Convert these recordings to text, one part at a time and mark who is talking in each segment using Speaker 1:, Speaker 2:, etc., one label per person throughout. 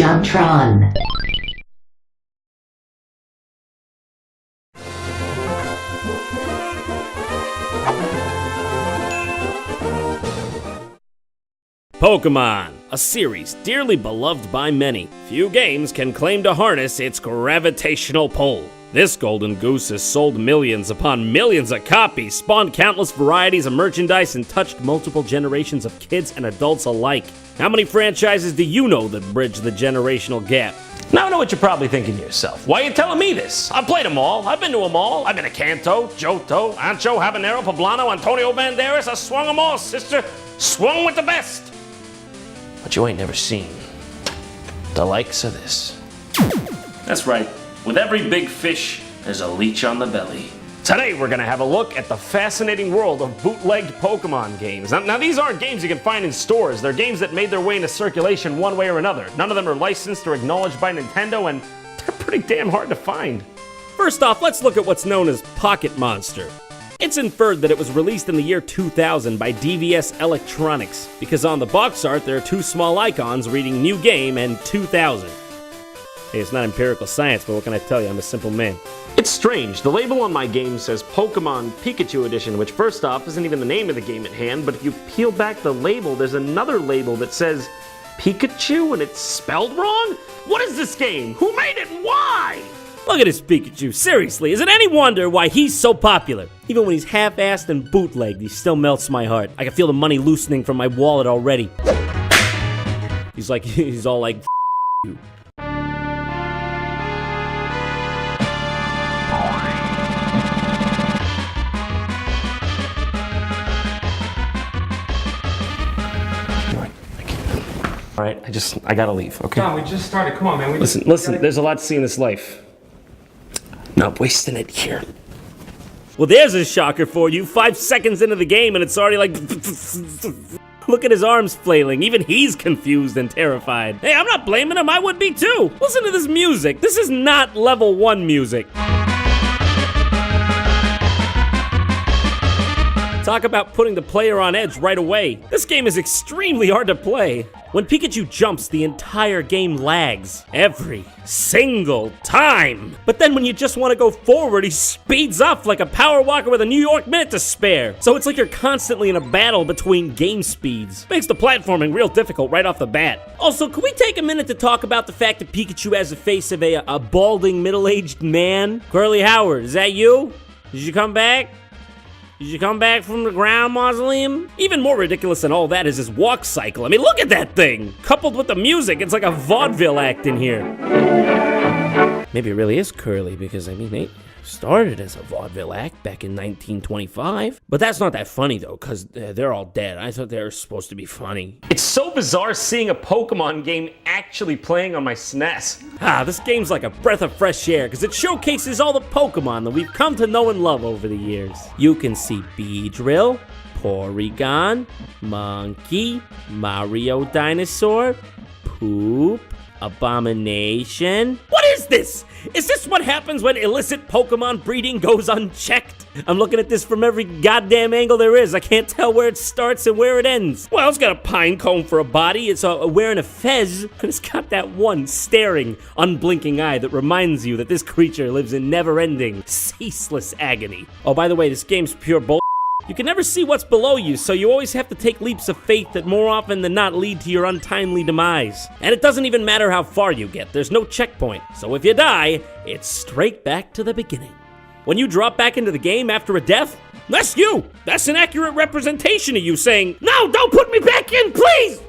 Speaker 1: JonTron.
Speaker 2: Pokémon, a series dearly beloved by many. Few games can claim to harness its gravitational pull. This golden goose has sold millions upon millions of copies, spawned countless varieties of merchandise, and touched multiple generations of kids and adults alike. How many franchises do you know that bridge the generational gap? Now I know what you're probably thinking to yourself. Why are you telling me this? I've played them all. I've been to them all. I've been to Kanto, Johto, Ancho, Habanero, Poblano, Antonio Banderas. I swung them all, sister. Swung with the best. But you ain't never seen the likes of this. That's right. With every big fish, there's a leech on the belly. Today, we're gonna have a look at the fascinating world of bootlegged Pokemon games. Now, these aren't games you can find in stores. They're games that made their way into circulation one way or another. None of them are licensed or acknowledged by Nintendo, and they're pretty damn hard to find. First off, let's look at what's known as Pocket Monster. It's inferred that it was released in the year 2000 by DVS Electronics, because on the box art there are two small icons reading New Game and 2000. Hey, it's not empirical science, but what can I tell you? I'm a simple man. It's strange. The label on my game says Pokemon Pikachu Edition, which first off isn't even the name of the game at hand, but if you peel back the label, there's another label that says Pikachu and it's spelled wrong? What is this game? Who made it and why? Look at this Pikachu, seriously, is it any wonder why he's so popular? Even when he's half-assed and bootlegged, he still melts my heart. I can feel the money loosening from my wallet already. He's all like, you. Alright, I gotta leave, okay?
Speaker 3: John, we just started, come on, man.
Speaker 2: Listen, there's a lot to see in this life. Not wasting it here. Well, there's a shocker for you. 5 seconds into the game and it's already like... Look at his arms flailing. Even he's confused and terrified. Hey, I'm not blaming him. I would be too. Listen to this music. This is not level 1 music. Talk about putting the player on edge right away. This game is extremely hard to play. When Pikachu jumps, the entire game lags. Every single time. But then when you just want to go forward, he speeds up like a power walker with a New York minute to spare. So it's like you're constantly in a battle between game speeds. Makes the platforming real difficult right off the bat. Also, can we take a minute to talk about the fact that Pikachu has the face of a balding middle-aged man? Curly Howard, is that you? Did you come back? Did you come back from the ground mausoleum? Even more ridiculous than all that is his walk cycle. I mean, look at that thing! Coupled with the music, it's like a vaudeville act in here. Maybe it really is curly because, I mean, they started as a vaudeville act back in 1925. But that's not that funny, though, because they're all dead. I thought they were supposed to be funny. It's so bizarre seeing a Pokemon game actually playing on my SNES. This game's like a breath of fresh air because it showcases all the Pokemon that we've come to know and love over the years. You can see Beedrill, Porygon, Monkey, Mario Dinosaur, Poop, Abomination. What is this? Is this what happens when illicit Pokemon breeding goes unchecked? I'm looking at this from every goddamn angle there is. I can't tell where it starts and where it ends. Well, it's got a pine cone for a body. It's wearing a fez. And it's got that one staring, unblinking eye that reminds you that this creature lives in never-ending, ceaseless agony. Oh, by the way, this game's pure bull. You can never see what's below you, so you always have to take leaps of faith that more often than not lead to your untimely demise. And it doesn't even matter how far you get, there's no checkpoint. So if you die, it's straight back to the beginning. When you drop back into the game after a death, that's you! That's an accurate representation of you saying, "No, don't put me back in, please!"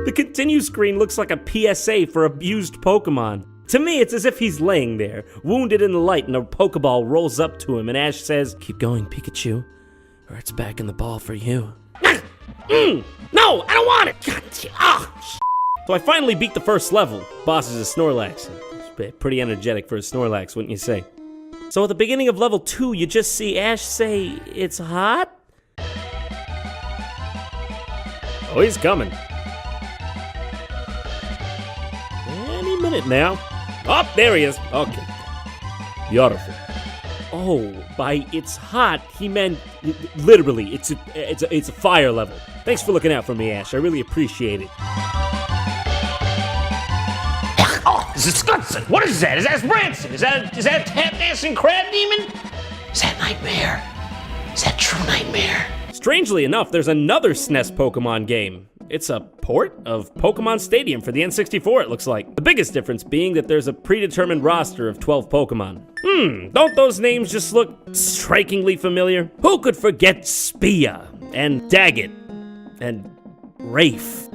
Speaker 2: The continue screen looks like a PSA for abused Pokemon. To me, it's as if he's laying there, wounded in the light, and a Pokeball rolls up to him, and Ash says, "Keep going, Pikachu, or it's back in the ball for you." No, I don't want it! God, So I finally beat the first level. Boss is a Snorlax. It's pretty energetic for a Snorlax, wouldn't you say? So at the beginning of level 2, you just see Ash say, "It's hot?" Oh, he's coming. Any minute now. Oh, there he is. Okay. Beautiful. Oh, by "it's hot," he meant literally. It's a fire level. Thanks for looking out for me, Ash. I really appreciate it.
Speaker 1: It's disgusting. What is that? Is that Branson? Is that tap dancing crab demon? Is that Nightmare? Is that true Nightmare?
Speaker 2: Strangely enough, there's another SNES Pokemon game. It's a port of Pokemon Stadium for the N64, it looks like. The biggest difference being that there's a predetermined roster of 12 Pokemon. Don't those names just look strikingly familiar? Who could forget Spia, and Daggett, and Rafe?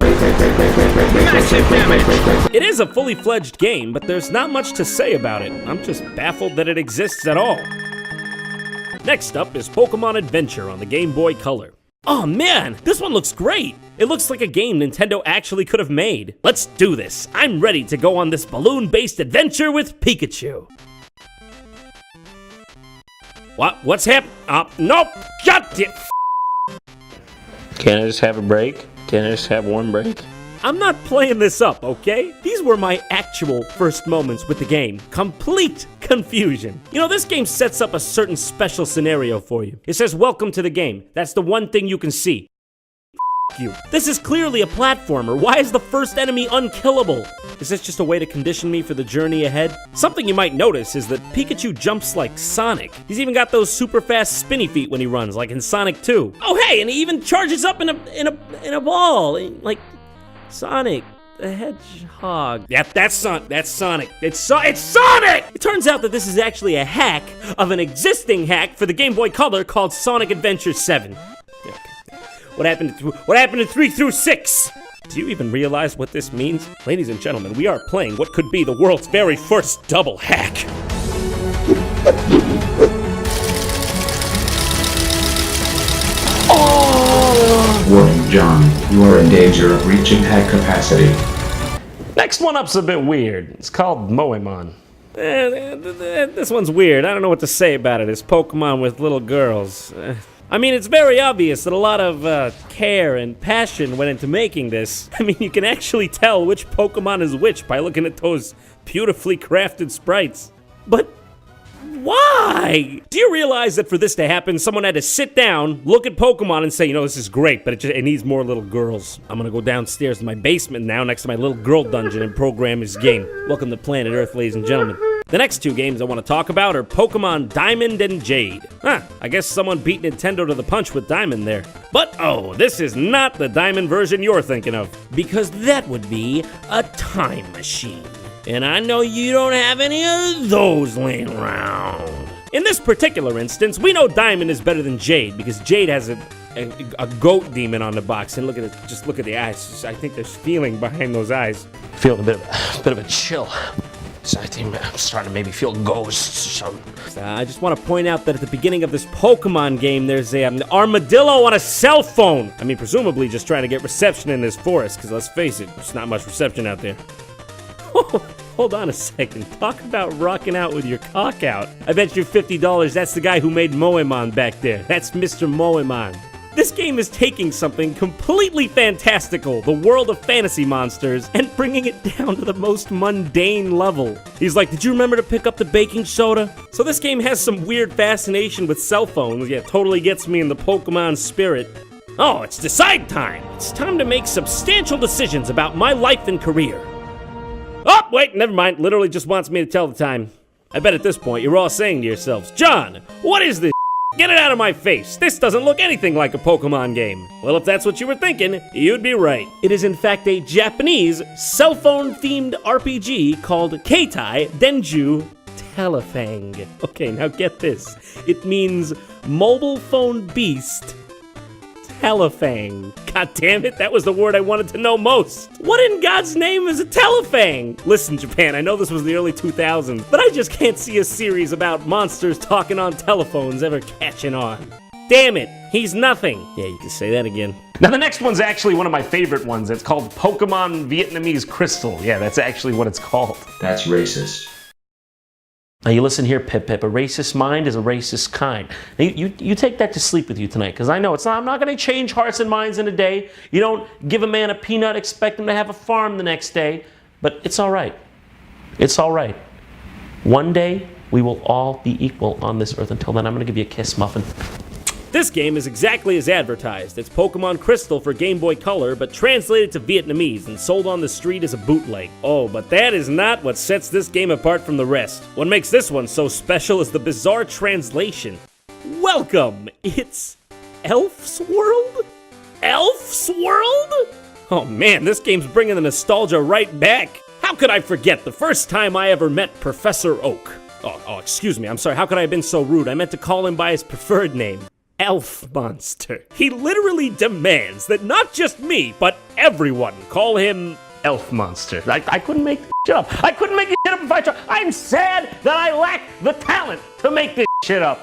Speaker 1: Massive damage!
Speaker 2: It is a fully fledged game, but there's not much to say about it. I'm just baffled that it exists at all. Next up is Pokemon Adventure on the Game Boy Color. Oh man, this one looks great! It looks like a game Nintendo actually could have made. Let's do this. I'm ready to go on this balloon-based adventure with Pikachu. What's happening? Nope! Got it!
Speaker 1: Can I just have a break? Can I just have one break?
Speaker 2: I'm not playing this up, okay? These were my actual first moments with the game. Complete confusion. You know, this game sets up a certain special scenario for you. It says, welcome to the game. That's the one thing you can see. F you. This is clearly a platformer. Why is the first enemy unkillable? Is this just a way to condition me for the journey ahead? Something you might notice is that Pikachu jumps like Sonic. He's even got those super fast spinny feet when he runs, like in Sonic 2. Oh hey, and he even charges up in a ball, like Sonic the Hedgehog. Yep, that's Sonic. It's Sonic! It turns out that this is actually a hack of an existing hack for the Game Boy Color called Sonic Adventure 7. Okay. What happened to 3 through 6? Do you even realize what this means? Ladies and gentlemen, we are playing what could be the world's very first double hack.
Speaker 3: Warning, John. You are in danger of reaching hack capacity.
Speaker 2: Next one up's a bit weird. It's called Moemon. This one's weird. I don't know what to say about it. It's Pokemon with little girls. I mean, it's very obvious that a lot of care and passion went into making this. I mean, you can actually tell which Pokemon is which by looking at those beautifully crafted sprites. But why? Do you realize that for this to happen, someone had to sit down, look at Pokemon, and say, you know, this is great, but it needs more little girls. I'm gonna go downstairs to my basement now, next to my little girl dungeon, and program this game. Welcome to Planet Earth, ladies and gentlemen. The next two games I want to talk about are Pokemon Diamond and Jade. I guess someone beat Nintendo to the punch with Diamond there. But oh, this is not the Diamond version you're thinking of, because that would be a time machine. And I know you don't have any of those laying around. In this particular instance, we know Diamond is better than Jade, because Jade has a goat demon on the box. And look at it, just look at the eyes. I think there's feeling behind those eyes.
Speaker 1: Feeling a bit of a chill. So I think I'm starting to maybe feel ghosts or something.
Speaker 2: I just want to point out that at the beginning of this Pokemon game, there's an armadillo on a cell phone. I mean, presumably just trying to get reception in this forest, because let's face it, there's not much reception out there. Hold on a second. Talk about rocking out with your cock out. I bet you $50 that's the guy who made Moemon back there. That's Mr. Moemon. This game is taking something completely fantastical, the world of fantasy monsters, and bringing it down to the most mundane level. He's like, did you remember to pick up the baking soda? So this game has some weird fascination with cell phones. Yeah, totally gets me in the Pokemon spirit. Oh, it's decide time. It's time to make substantial decisions about my life and career. Oh, wait, never mind. Literally just wants me to tell the time. I bet at this point you're all saying to yourselves, John, what is this? Get it out of my face. This doesn't look anything like a Pokemon game. Well, if that's what you were thinking, you'd be right. It is in fact a Japanese cell phone themed RPG called Keitai Denju Telefang. Okay, now get this. It means mobile phone beast Telefang. God damn it, that was the word I wanted to know most. What in God's name is a Telefang? Listen, Japan, I know this was the early 2000s, but I just can't see a series about monsters talking on telephones ever catching on. Damn it, he's nothing. Yeah, you can say that again.
Speaker 1: Now the next one's actually one of my favorite ones. It's called Pokemon Vietnamese Crystal. Yeah, that's actually what it's called.
Speaker 3: That's racist.
Speaker 1: Now you listen here, Pip Pip, a racist mind is a racist kind. Now you take that to sleep with you tonight, because I know I'm not going to change hearts and minds in a day. You don't give a man a peanut, expect him to have a farm the next day. But it's all right. It's all right. One day, we will all be equal on this earth. Until then, I'm going to give you a kiss, Muffin.
Speaker 2: This game is exactly as advertised. It's Pokemon Crystal for Game Boy Color, but translated to Vietnamese and sold on the street as a bootleg. Oh, but that is not what sets this game apart from the rest. What makes this one so special is the bizarre translation. Welcome! It's Elf's World? Elf's World? Oh man, this game's bringing the nostalgia right back. How could I forget the first time I ever met Professor Oak? Oh, excuse me, I'm sorry, how could I have been so rude? I meant to call him by his preferred name. Elf Monster. He literally demands that not just me, but everyone call him
Speaker 1: Elf Monster. I couldn't make this shit up. I couldn't make this shit up if I tried. I'm sad that I lack the talent to make this shit up.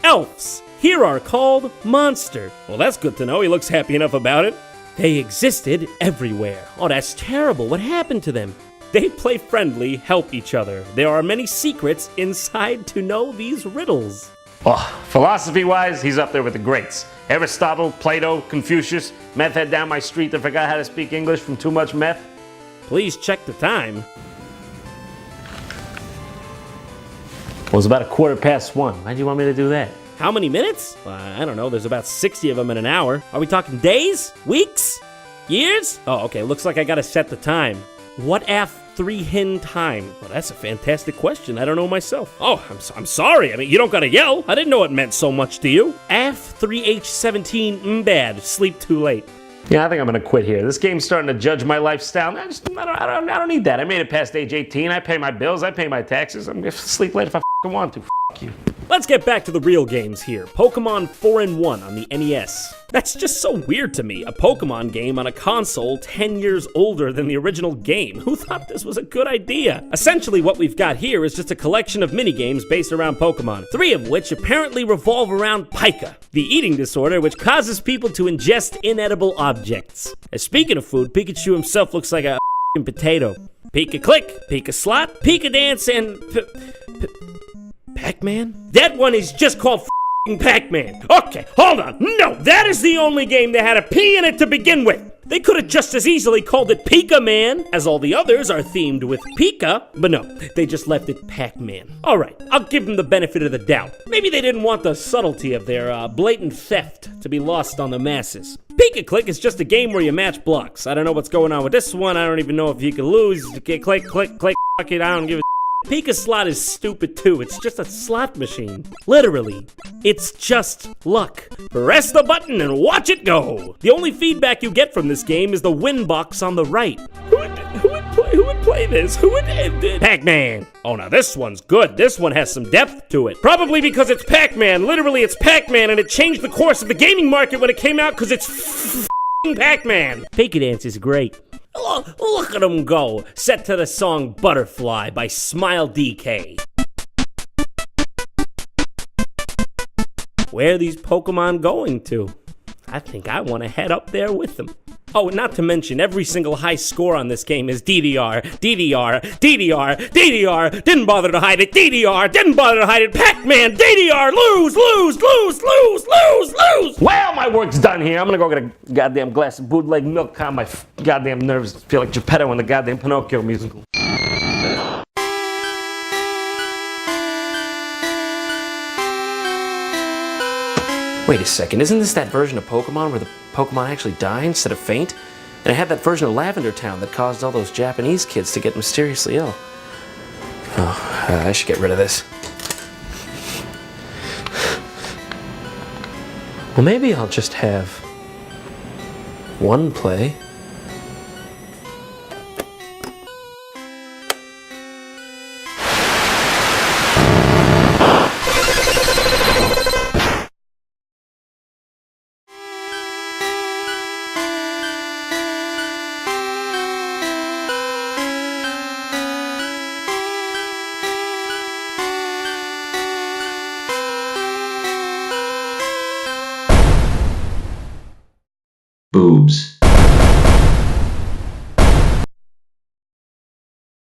Speaker 2: Elves. Here are called Monster. Well, that's good to know. He looks happy enough about it. They existed everywhere. Oh, that's terrible. What happened to them? They play friendly, help each other. There are many secrets inside to know these riddles.
Speaker 1: Oh, philosophy-wise, he's up there with the greats. Aristotle, Plato, Confucius, meth head down my street that forgot how to speak English from too much meth.
Speaker 2: Please check the time.
Speaker 1: Well, it was about 1:15. Why'd you want me to do that?
Speaker 2: How many minutes? I don't know, there's about 60 of them in an hour. Are we talking days? Weeks? Years? Oh, okay, looks like I gotta set the time. What af 3 hin time? Well, that's a fantastic question. I don't know myself. Oh, I'm sorry. I mean, you don't gotta yell. I didn't know it meant so much to you. af 3h17 bad. Sleep too late.
Speaker 1: Yeah, I think I'm gonna quit here. This game's starting to judge my lifestyle. I don't need that. I made it past age 18. I pay my bills. I pay my taxes. I'm gonna sleep late if I want to. You.
Speaker 2: Let's get back to the real games here. Pokemon 4-in-1 on the NES. That's just so weird to me. A Pokemon game on a console 10 years older than the original game. Who thought this was a good idea? Essentially what we've got here is just a collection of minigames based around Pokemon, 3 of which apparently revolve around pica, the eating disorder which causes people to ingest inedible objects. And speaking of food, Pikachu himself looks like a potato. Pika Click, Pika Slot, Pika Dance, and Pac-Man? That one is just called Pac-Man. Okay, hold on. No, that is the only game that had a P in it to begin with. They could have just as easily called it Pika Man, as all the others are themed with Pika, but no, they just left it Pac-Man. Alright, I'll give them the benefit of the doubt. Maybe they didn't want the subtlety of their blatant theft to be lost on the masses. Pika Click is just a game where you match blocks. I don't know what's going on with this one. I don't even know if you can lose. Click, click, click, fuck it, I don't give a Pika Slot is stupid too. It's just a slot machine. Literally. It's just luck. Press the button and watch it go. The only feedback you get from this game is the win box on the right. Who would play this? Who would Pac-Man. Oh, now this one's good. This one has some depth to it. Probably because it's Pac-Man. Literally, it's Pac-Man, and it changed the course of the gaming market when it came out because it's Pac-Man. Pika Dance is great. Look at him go, set to the song Butterfly by Smile DK. Where are these Pokemon going to? I think I want to head up there with them. Oh, not to mention, every single high score on this game is DDR, DDR, DDR, DDR, didn't bother to hide it, DDR, didn't bother to hide it, Pac-Man, DDR, lose, lose, lose, lose, lose, lose!
Speaker 1: Well, my work's done here. I'm gonna go get a goddamn glass of bootleg milk, calm my goddamn nerves, feel like Geppetto in the goddamn Pinocchio musical. Wait a second, isn't this that version of Pokemon where the Pokemon actually die instead of faint? And I had that version of Lavender Town that caused all those Japanese kids to get mysteriously ill. Oh, I should get rid of this. Well, maybe I'll just have one play